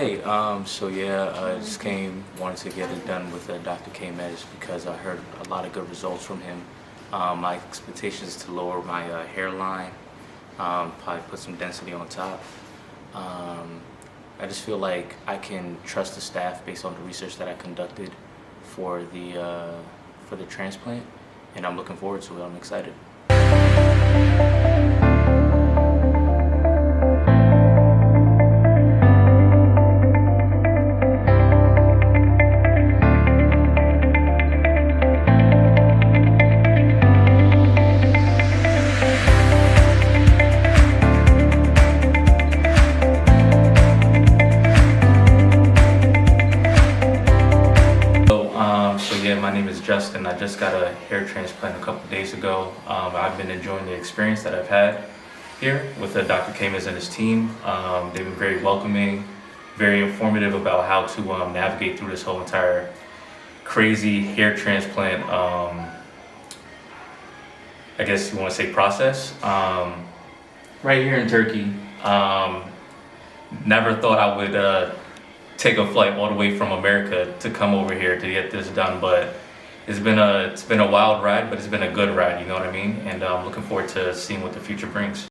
Hey, so yeah, I just wanted to get it done with Dr. Caymaz because I heard a lot of good results from him. My expectation is to lower my hairline, probably put some density on top. Um, I just feel like I can trust the staff based on the research that I conducted for the transplant, and I'm looking forward to it. I'm excited. So yeah, my name is Justin. I just got a hair transplant a couple days ago. I've been enjoying the experience that I've had here with Dr. Caymaz and his team. They've been very welcoming, very informative about how to navigate through this whole entire crazy hair transplant, I guess you want to say process. Right here in Turkey. Never thought I would take a flight all the way from America to come over here to get this done, but it's been a wild ride, but it's been a good ride, you know what I mean? And I'm looking forward to seeing what the future brings.